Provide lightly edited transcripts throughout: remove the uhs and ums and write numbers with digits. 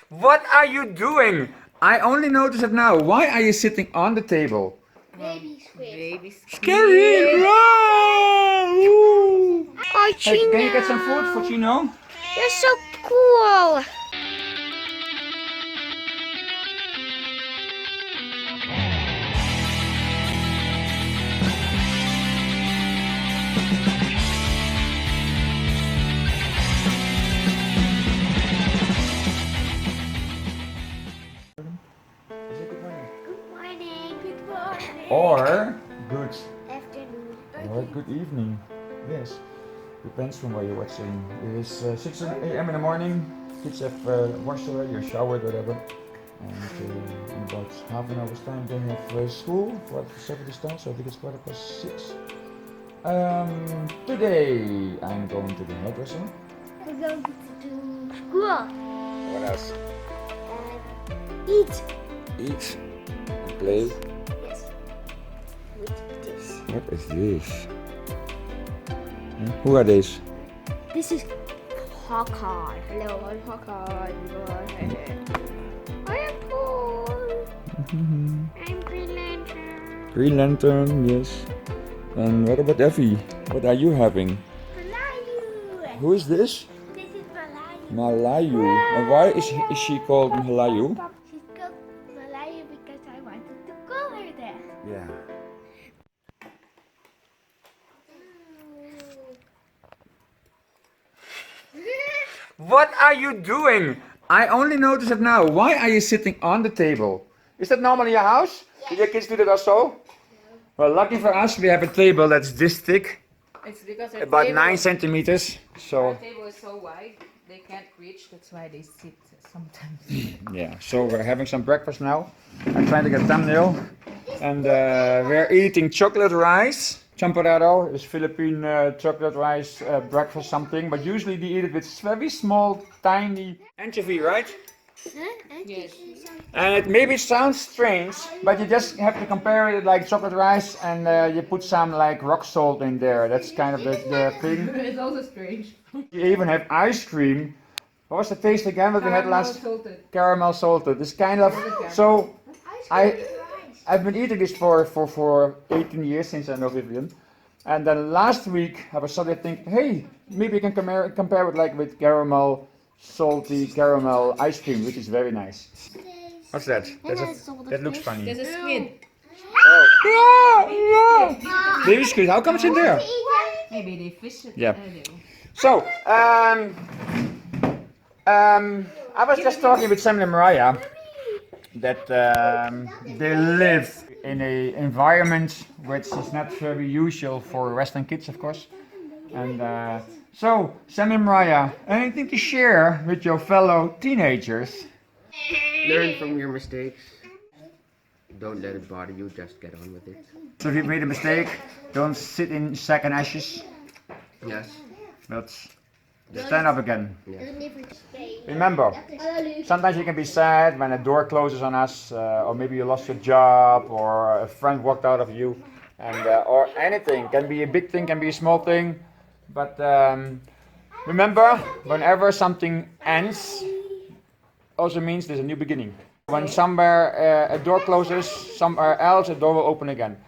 What are you doing? I only noticed it now. Why are you sitting on the table? Baby squid. Baby squid. Scary! Wow! Oh, Hey, Chino. can you get some food for Chino? You're so cool. Good morning. Good morning. Or good Afternoon. or good evening. Yes. Depends from where you're watching. It is 6 a.m. in the morning. Kids have washed already or showered, whatever. And in about half an hour's time they have school for 7 to start, so I think it's 6:15. Today I'm going to the hairdresser. We're going to school. What else? Eat. Eat and play. Yes. With this. What is this? Who are these? This is Hawkeye. Hello, I'm Hawkeye. I am Paul. I'm Green Lantern. Green Lantern, yes. And what about Effie? What are you having? Malayu. Who is this? This is Malayu. Malayu. And why is she called Malayu? She's called Malayu because I wanted to call her that. Yeah. What are you doing? I only noticed it now. Why are you sitting on the table? Is that normal in your house? Yes. Do your kids do that also? No. Well, lucky for us, we have a table that's this thick, It's because our about table, 9 centimeters. our So, table is so wide, they can't reach. That's why they sit sometimes. yeah. So we're having some breakfast now. I'm trying to get a thumbnail. And we're eating chocolate rice. Champorado is Philippine chocolate rice breakfast something, but usually they eat it with very small, tiny anchovy, right? Yes. And maybe it sounds strange, but you just have to compare it like chocolate rice, and you put some like rock salt in there. That's kind of the thing. It's also strange. You even have ice cream. What was the taste again that we had last? Salted. Caramel salted. This kind of so. I've been eating this for 18 years since I know Vivian. And then last week I was suddenly thinking, hey, maybe you can compare it like with caramel, salty caramel ice cream, which is very nice. What's that? That looks funny. There's a squid. Yeah. Baby squid, how come it's in there? Maybe they fish it. Yeah. I don't know. So, I was just talking with Sam and Mariah that they live in an environment which is not very usual for Western kids, of course. And so, Sam and Mariah, anything to share with your fellow teenagers? Learn from your mistakes. Don't let it bother you, just get on with it. So if you made a mistake, don't sit in sack and ashes, Yes. but stand up again. Yes. Remember, sometimes you can be sad when a door closes on us, or maybe you lost your job, or a friend walked out of you, and or anything. Can be a big thing, can be a small thing. But remember, whenever something ends, also means there's a new beginning. When somewhere a door closes, somewhere else a door will open again.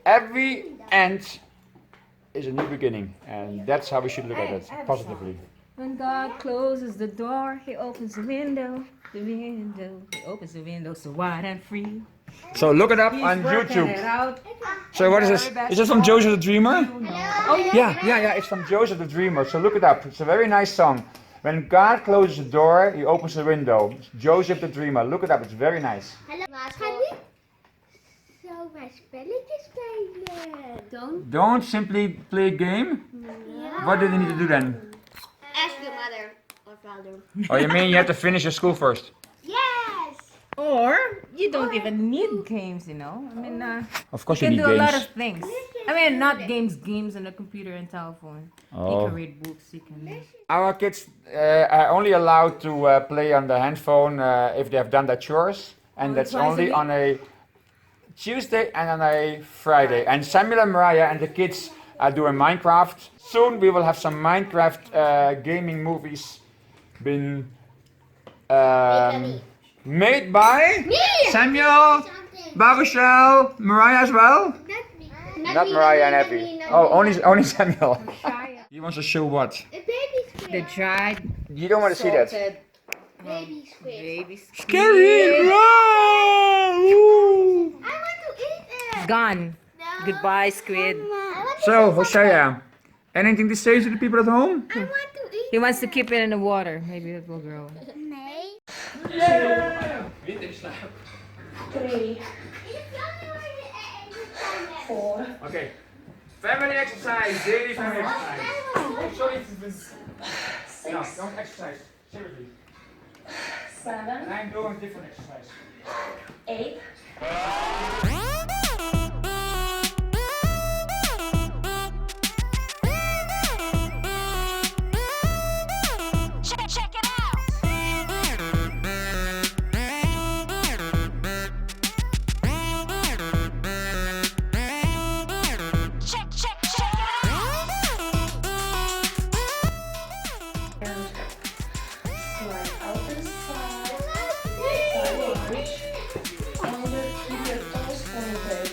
Every end is a new beginning, and that's how we should look at it, positively. When God closes the door, He opens the window. The window. He opens the window so wide and free. So look it up He's on working YouTube. it out. So what is this? Is this from Joseph the Dreamer? Oh yeah. Yeah, it's from Joseph the Dreamer. So look it up. It's a very nice song. When God closes the door, He opens the window. It's Joseph the Dreamer. Look it up. It's very nice. Kan niet zomaar spelletjes spelen. Don't simply play a game. What do you need to do then? Ask your mother or father. Oh, you mean you have to finish your school first? Yes. Or you don't even need games, you know. I mean, Of course you you can need do a lot games. of things. I mean, not games on the computer and telephone. You Oh. can read books. You can. Our kids are only allowed to play on the handphone if they have done their chores, and that's twice a only week? on a Tuesday and on a Friday. And Samuel and Mariah and the kids are doing Minecraft. Soon we will have some Minecraft gaming movies been Made by Me! Samuel, Baruchel, Moriah as well? Not Moriah and Effie. Oh, only Samuel. Hoshaiah. He wants to show what? A baby squid. The dried, You don't want to see that. salted Baby squid. baby squid. Scary! Wow! I want to eat it. Gone. No. Goodbye, squid. I want to So, say something. Hoshaiah, anything to say to the people at home? I want to eat He wants to keep it in the water. Maybe it will grow. Nee. Yeah! 3, 4. Okay. Family exercise, daily family exercise. Oh, sorry. No, don't exercise. Seriously. 7, And I'm doing different exercise. 8. Check it out. Check it out. Slide out to the side. Sideways. And keep your toes pointed.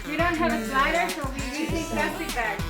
We don't have a slider, so we're using plastic bags.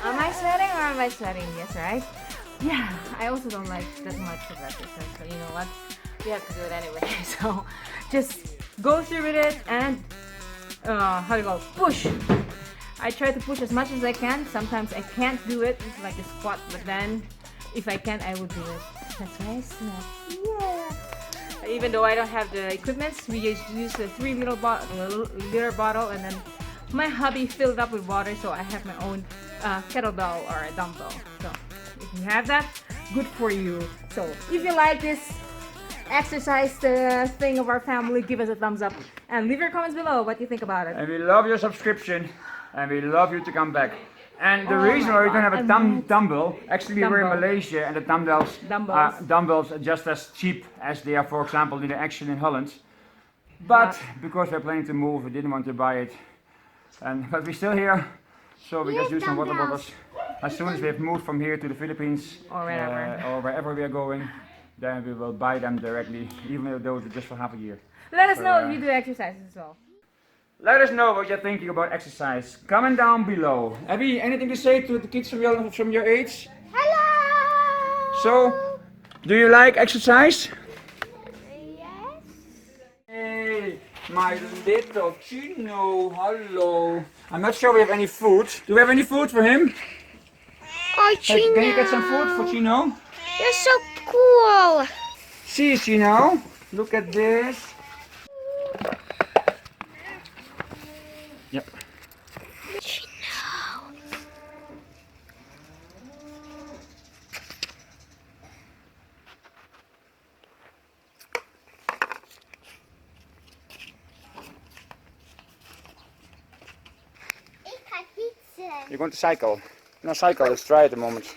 Am I sweating or am I sweating? Yes, right? Yeah, I also don't like that much of exercise, so you know what? We have to do it anyway. So just go through with it and how do you go? Push! I try to push as much as I can. Sometimes I can't do it. It's like a squat, but then if I can, I will do it. That's why I sweat. Yeah! Even though I don't have the equipment, we use a 3 liter bottle, and then my hubby filled up with water, so I have my own kettlebell or a dumbbell. So if you have that, good for you. So if you like this exercise thing of our family, give us a thumbs up and leave your comments below what you think about it. And we love your subscription, and we love you to come back. And the Oh reason my why we don't God, have a dumbbell, actually we were in Dumbbell. Malaysia, and the dumbbells are just as cheap as they are, for example, in the Action in Holland. But because we're planning to move, we didn't want to buy it. But we're still here, so we just use some water bottles. As soon as we have moved from here to the Philippines, Or wherever. or wherever we are going, then we will buy them directly, even though it's just for half a year. Let us know if you do exercises as well. Let us know what you're thinking about exercise. Comment down below. Abby, anything to say to the kids from your age? Hello. So, do you like exercise? Yes. Hey, my little Chino, hello. I'm not sure we have any food. Do we have any food for him? Oh, Hey, Chino. can you get some food for Chino? You're so cool. See, Chino, look at this. Yep. Ik ga fietsen. You're going to cycle? No, cycle, let's try at the moment.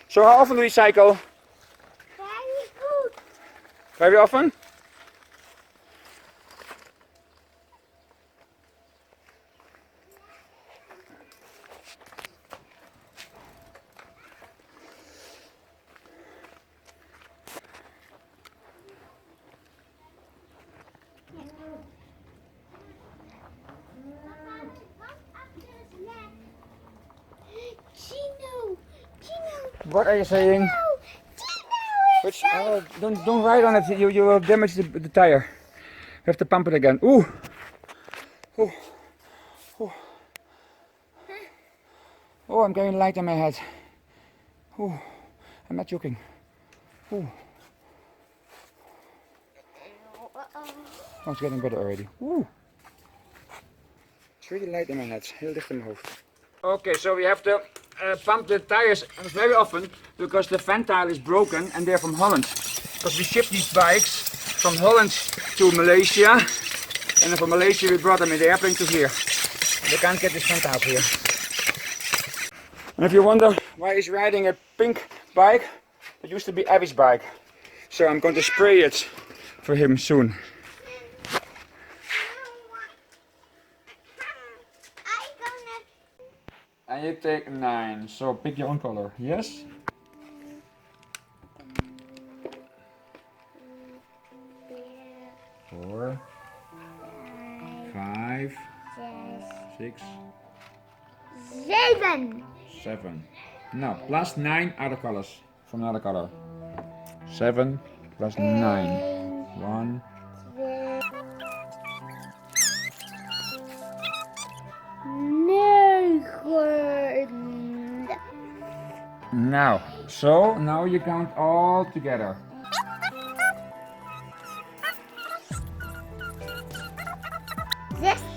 So how often do you cycle? Very good. Very often? Chino. What are you saying? Which, don't ride on it, you will damage the tire. You have to pump it again. Ooh! Ooh. Ooh. Oh, I'm getting light on my head. Ooh. I'm not joking. Ooh. Oh, it's getting better already. Woo. It's really light in my head. Heel dicht in mijn hoofd. Okay, so we have to pump the tires very often because the fan tire is broken and they're from Holland. Because we ship these bikes from Holland to Malaysia, and then from Malaysia we brought them in the airplane to here. They can't get this fan tire here. And if you wonder why he's riding a pink bike, it used to be Abby's bike. So I'm going to spray it for him soon. And you take 9, so pick your own color, yes? Four, 5, 6, 7. 7. Now, plus 9 other colors from another color. 7 plus 9. 1. Now, so now you count all together.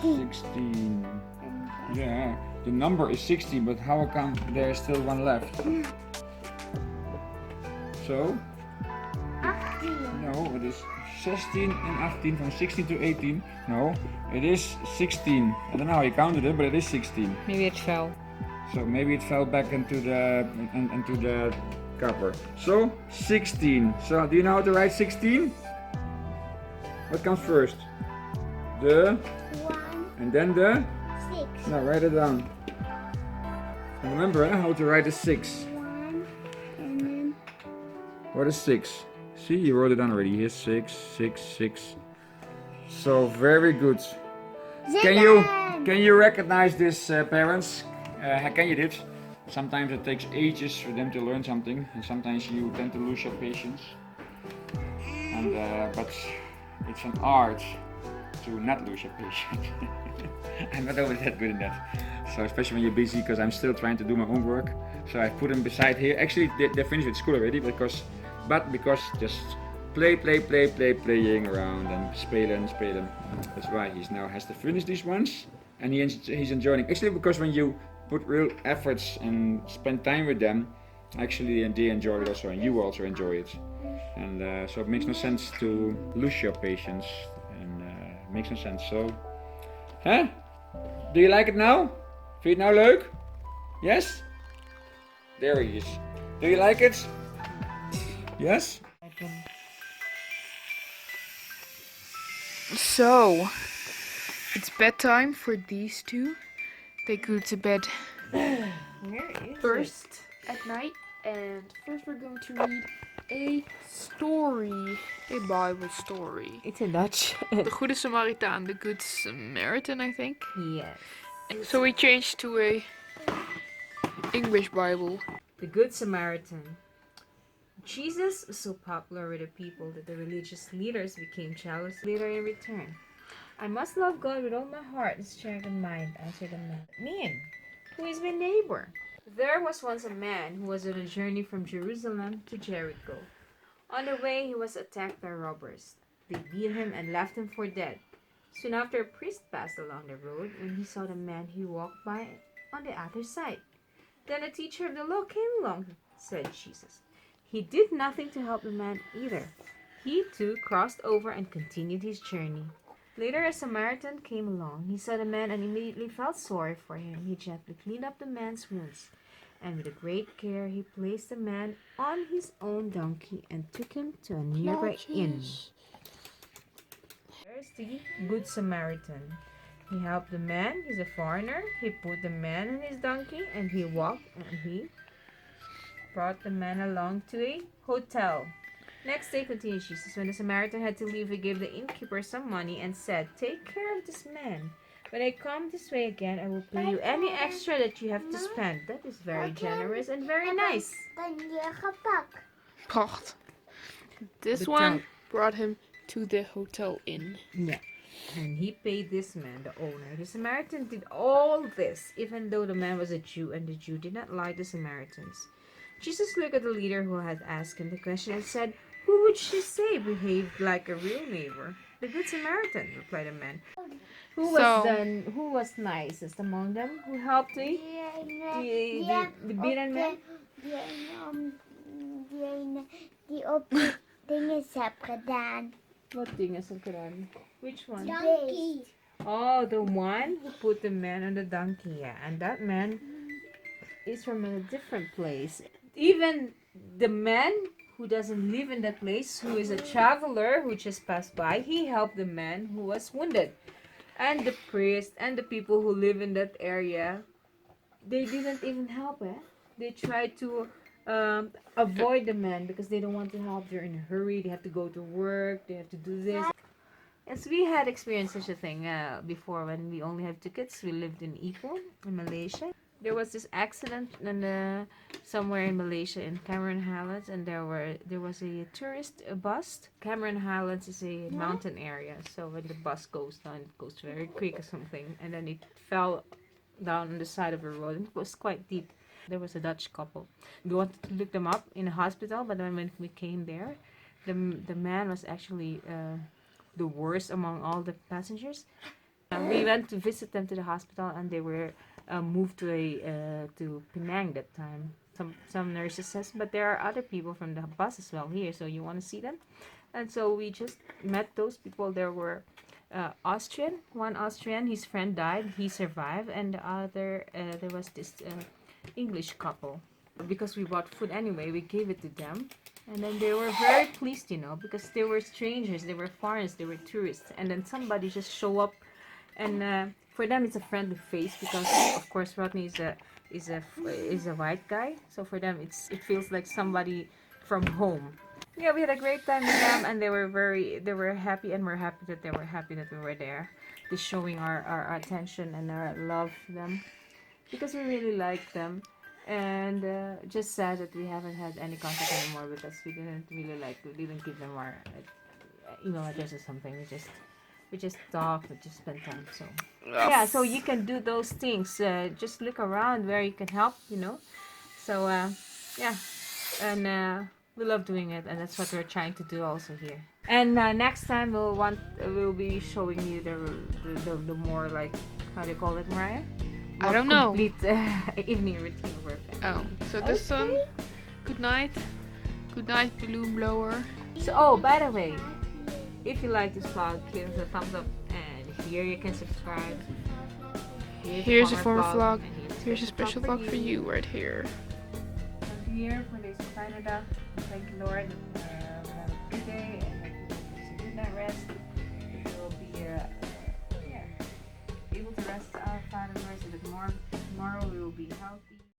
16. Yeah, the number is 16, but how come there's still one left? So? No, it is 16 and 18, from 16 to 18. No, it is 16. I don't know how you counted it, but it is 16. Maybe it fell. So maybe it fell back into the copper. So 16. So do you know how to write 16? What comes first? The 1, and then the 6. now write it down. And remember how to write a 6. 1, and then What is 6? See, you wrote it down already. Here's 6, 6, 6. So very good. Can you recognize this, parents? Can you dit? Sometimes it takes ages for them to learn something, and sometimes you tend to lose your patience. And but it's an art to not lose your patience. I'm not always that good in that. So especially when you're busy, because I'm still trying to do my own work. So I put them beside here. Actually, they're finished with school already, because just playing around and spelen. That's why he's now has to finish these ones, and he's enjoying. Actually, because when you put real efforts and spend time with them, actually they enjoy it also, and you also enjoy it. And so it makes no sense to lose your patience, and makes no sense. So, huh? Do you like it now? Vind je het nou leuk? Yes? There he is. Do you like it? Yes? So, it's bedtime for these two. They go to bed first at night, and first we're going to read a story, a Bible story. It's in Dutch. The Goede Samaritaan, the Good Samaritan, I think. Yes. So we changed to a English Bible. The Good Samaritan. Jesus was so popular with the people that the religious leaders became jealous later in return. I must love God with all my heart and strength and mind, answered the man. Man, who is my neighbor? There was once a man who was on a journey from Jerusalem to Jericho. On the way, he was attacked by robbers. They beat him and left him for dead. Soon after, a priest passed along the road. When he saw the man, he walked by on the other side. Then a teacher of the law came along, said Jesus. He did nothing to help the man either. He too crossed over and continued his journey. Later, a Samaritan came along. He saw the man and immediately felt sorry for him. He gently cleaned up the man's wounds, and with great care he placed the man on his own donkey and took him to a nearby inn. There's the Good Samaritan. He helped the man. He's a foreigner. He put the man on his donkey and he walked, and he brought the man along to a hotel. Next day, continued Jesus, when the Samaritan had to leave, he gave the innkeeper some money and said, "Take care of this man. When I come this way again, I will pay you any extra that you have to spend." That is very generous and very nice. Pracht. This The one town. brought him to the hotel inn. Yeah. And he paid this man, the owner. The Samaritan did all this, even though the man was a Jew, and the Jew did not like the Samaritans. Jesus looked at the leader who had asked him the question and said, Who would she say behaved like a real neighbor? The Good Samaritan, replied the man. Who was nicest among them? Who helped the beaten man? Die op dingen heb gedaan. What thing is gedaan? Which one? Donkey. Oh, the one who put the man on the donkey. Yeah, and that man is from a different place. Even the man who doesn't live in that place, who is a traveler who just passed by, he helped the man who was wounded. And the priest and the people who live in that area, they didn't even help. They tried to avoid the man because they don't want to help. They're in a hurry. They have to go to work. They have to do this. Yes, we had experienced such a thing before when we only had tickets. We lived in Ipoh, in Malaysia. There was this accident somewhere in Malaysia in Cameron Highlands, and there was a tourist bus. Cameron Highlands is a mountain area, so when the bus goes down, it goes very quick or something, and then it fell down on the side of the road. And it was quite deep. There was a Dutch couple. We wanted to look them up in a hospital, but then when we came there, the man was actually the worst among all the passengers. We went to visit them to the hospital, and they were moved to Penang that time. Some nurses says, but there are other people from the bus as well here, so you want to see them? And so we just met those people. There were one Austrian, his friend died, he survived, and the other there was this English couple. Because we bought food anyway, we gave it to them, and then they were very pleased, because they were strangers, they were foreigners, they were tourists, and then somebody just show up, and for them it's a friendly face because of course Rodney is a white guy, so for them it feels like somebody from home. Yeah, we had a great time with them, and they were happy, and we're happy that they were happy that we were there, just showing our attention and our love for them because we really like them. And just sad that we haven't had any contact anymore because we didn't give them our email address or something. We just talked, we just spent time. So yeah, so you can do those things. Just look around where you can help, So yeah, and we love doing it, and that's what we're trying to do also here. And next time we'll be showing you the more, like, how do you call it, Mariah? I don't know. Complete evening routine work. Oh, so this one. Good night. Good night, balloon blower. So, by the way, if you like this vlog, give us a thumbs up, and here you can subscribe. Here's a former vlog. and Here's a special vlog for you right here. Here for this Canada. Thank you, Lord. We'll have a good day, and a good night rest. We will be able to rest our Father.